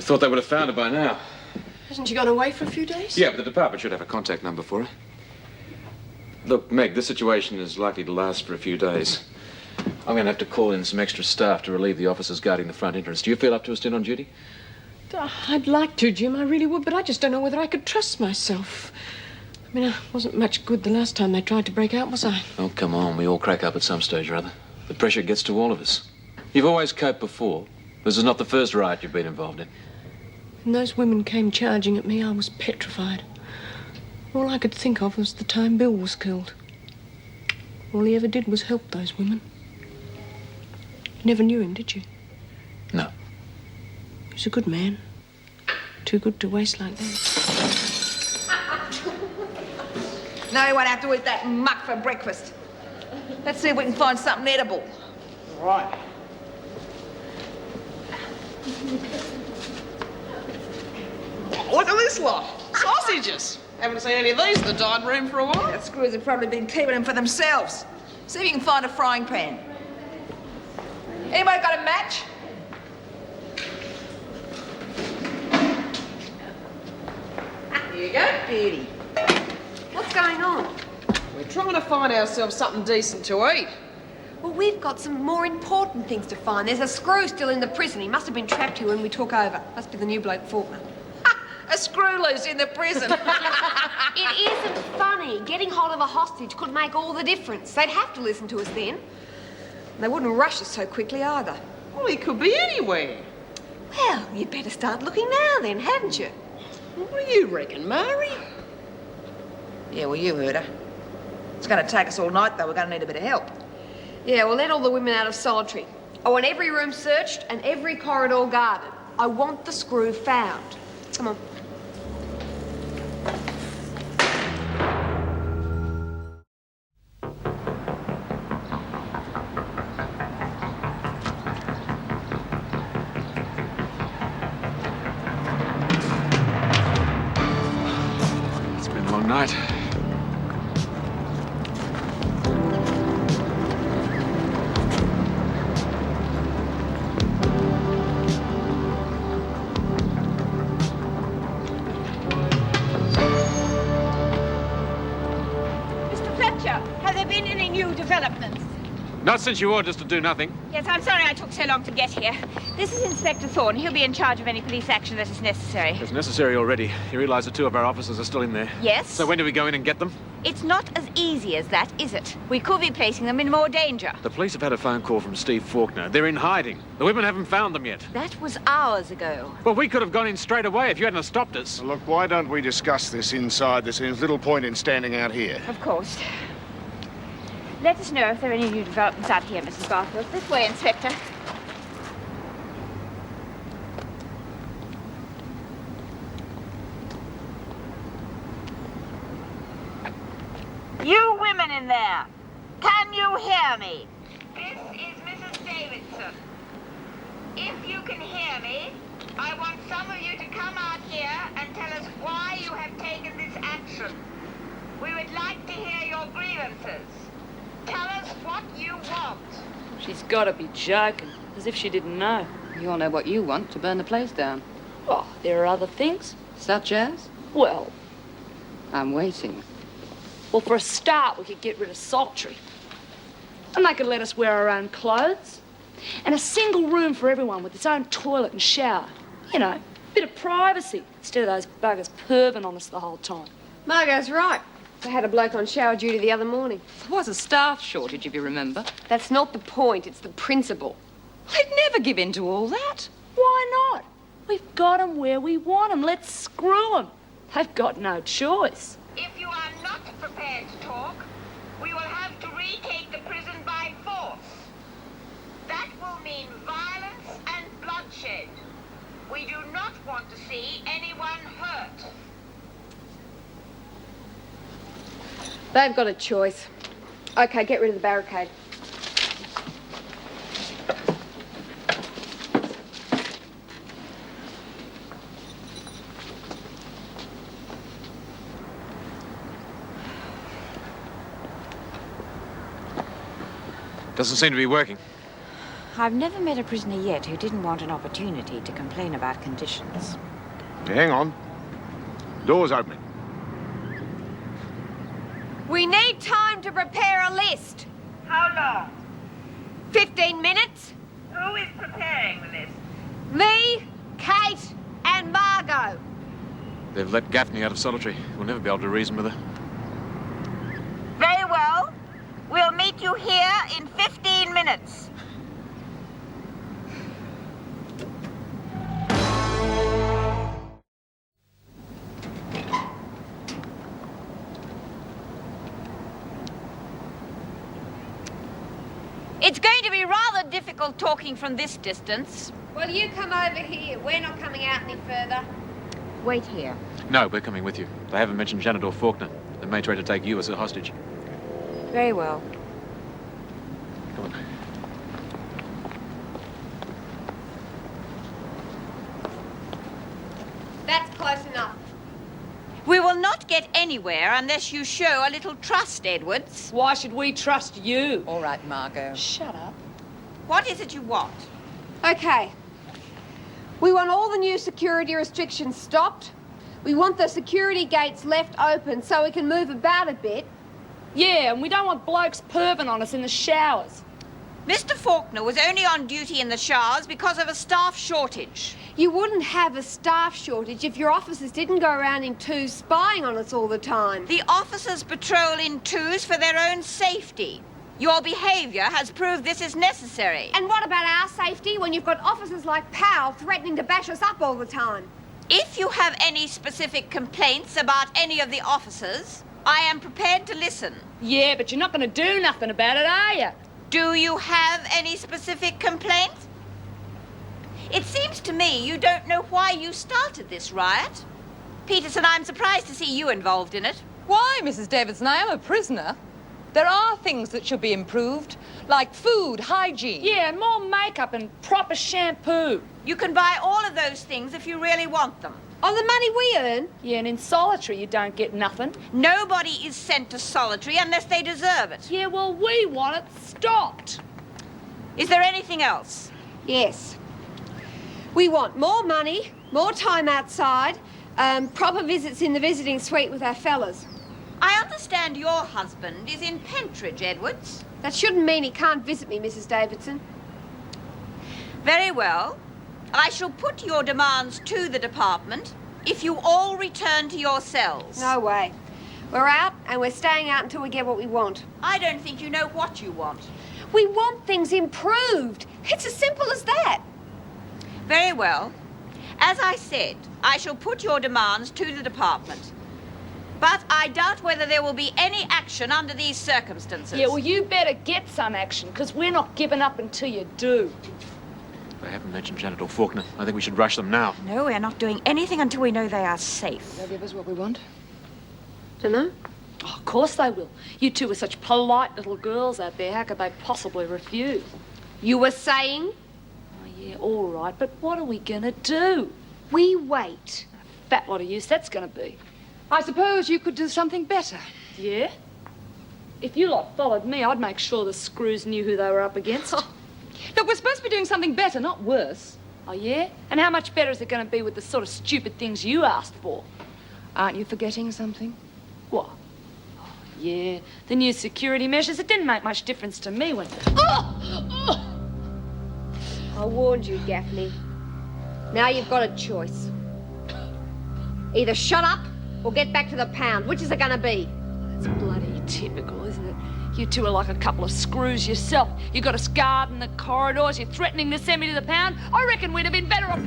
thought they would have found her by now. Hasn't she gone away for a few days? Yeah, but the department should have a contact number for her. Look, Meg, this situation is likely to last for a few days. I'm going to have to call in some extra staff to relieve the officers guarding the front entrance. Do you feel up to a stint on duty? I'd like to, Jim, I really would, but I just don't know whether I could trust myself. I mean, I wasn't much good the last time they tried to break out, was I? Oh, come on. We all crack up at some stage or other. The pressure gets to all of us. You've always coped before. This is not the first riot you've been involved in. When those women came charging at me, I was petrified. All I could think of was the time Bill was killed. All he ever did was help those women. You never knew him, did you? No. He was a good man. Too good to waste like that. No, you won't have to eat that muck for breakfast. Let's see if we can find something edible. Right. Look at this lot. Sausages. Haven't seen any of these in the dining room for a while. The screws have probably been keeping them for themselves. See if you can find a frying pan. Anybody got a match? Here you go, beauty. What's going on? We're trying to find ourselves something decent to eat. Well, we've got some more important things to find. There's a screw still in the prison. He must have been trapped here when we took over. Must be the new bloke, Faulkner. A screw loose in the prison. It isn't funny. Getting hold of a hostage could make all the difference. They'd have to listen to us then. They wouldn't rush us so quickly either. Well, he could be anywhere. Well, you'd better start looking now then, hadn't you? What do you reckon, Mary? Yeah, well, you heard her. It's going to take us all night, though. We're going to need a bit of help. Yeah, well, let all the women out of solitary. I want every room searched and every corridor guarded. I want the screw found. Come on. It's been a long night. Have there been any new developments? Not since you ordered us to do nothing. Yes, I'm sorry I took so long to get here. This is Inspector Thorne. He'll be in charge of any police action that is necessary. It's necessary already. You realise that 2 of our officers are still in there? Yes. So when do we go in and get them? It's not as easy as that, is it? We could be placing them in more danger. The police have had a phone call from Steve Faulkner. They're in hiding. The women haven't found them yet. That was hours ago. Well, we could have gone in straight away if you hadn't have stopped us. Look, why don't we discuss this inside? There's little point in standing out here. Of course. Let us know if there are any new developments out here, Mrs. Garfield. This way, Inspector. You women in there, can you hear me? This is Mrs. Davidson. If you can hear me, I want some of you to come out here and tell us why you have taken this action. We would like to hear your grievances. Tell us what you want. She's got to be joking, as if she didn't know. You all know what you want, to burn the place down. Oh, there are other things. Such as? Well, I'm waiting. well, for a start, we could get rid of Saltry. And they could let us wear our own clothes. And a single room for everyone with its own toilet and shower. You know, a bit of privacy, instead of those buggers perving on us the whole time. Margot's right. They had a bloke on shower duty the other morning. There was a staff shortage, if you remember. That's not the point, it's the principle. I'd never give in to all that. Why not? We've got 'em where we want 'em. Let's screw 'em. They've got no choice. If you are not prepared to talk, we will have to retake the prison by force. That will mean violence and bloodshed. We do not want to see anyone hurt. They've got a choice. Okay, get rid of the barricade. Doesn't seem to be working. I've never met a prisoner yet who didn't want an opportunity to complain about conditions. Now, hang on. Door's opening. We need time to prepare a list. How long? 15 minutes. Who is preparing the list? Me, Kate, and Margot. They've let Gaffney out of solitary. We'll never be able to reason with her. Very well. We'll meet you here in 15 minutes. It's going to be rather difficult talking from this distance. Well, you come over here. We're not coming out any further. Wait here. No, we're coming with you. They haven't mentioned Janet or Faulkner. They may try to take you as a hostage. Very well. Come on. That's close enough. We will not get anywhere unless you show a little trust, Edwards. Why should we trust you? All right, Margot. Shut up. What is it you want? Okay. We want all the new security restrictions stopped. We want the security gates left open so we can move about a bit. Yeah, and we don't want blokes perving on us in the showers. Mr. Faulkner was only on duty in the showers because of a staff shortage. You wouldn't have a staff shortage if your officers didn't go around in twos spying on us all the time. The officers patrol in twos for their own safety. Your behavior has proved this is necessary. And what about our safety when you've got officers like Powell threatening to bash us up all the time? If you have any specific complaints about any of the officers, I am prepared to listen. Yeah, but you're not going to do nothing about it, are you? Do you have any specific complaints? It seems to me you don't know why you started this riot. Peterson, I'm surprised to see you involved in it. Why, Mrs. Davidson? I am a prisoner. There are things that should be improved, like food, hygiene. Yeah, and more makeup and proper shampoo. You can buy all of those things if you really want them. On the money we earn? Yeah, and in solitary you don't get nothing. Nobody is sent to solitary unless they deserve it. Yeah, well, we want it stopped. Is there anything else? Yes. We want more money, more time outside, proper visits in the visiting suite with our fellas. I understand your husband is in Pentridge, Edwards. That shouldn't mean he can't visit me, Mrs. Davidson. Very well. I shall put your demands to the department if you all return to your cells. No way. We're out, and we're staying out until we get what we want. I don't think you know what you want. We want things improved. It's as simple as that. Very well. As I said, I shall put your demands to the department. But I doubt whether there will be any action under these circumstances. Yeah, well, you better get some action, because we're not giving up until you do. They haven't mentioned Janet or Faulkner. I think we should rush them now. No, we're not doing anything until we know they are safe. They'll give us what we want. Dunno. Oh, of course they will. You two are such polite little girls out there. How could they possibly refuse? You were saying? Oh, yeah, all right, but what are we going to do? We wait. A fat lot of use that's going to be. I suppose you could do something better. Yeah? If you lot followed me, I'd make sure the screws knew who they were up against. Look, we're supposed to be doing something better, not worse. Oh, yeah? And how much better is it going to be with the sort of stupid things you asked for? Aren't you forgetting something? What? Oh, yeah, the new security measures. It didn't make much difference to me when... I warned you, Gaffney. Now you've got a choice. Either shut up or get back to the pound. Which is it going to be? It's bloody typical, isn't it? You two are like a couple of screws yourself. You got us guarding the corridors. You're threatening to send me to the pound. I reckon we'd have been better off...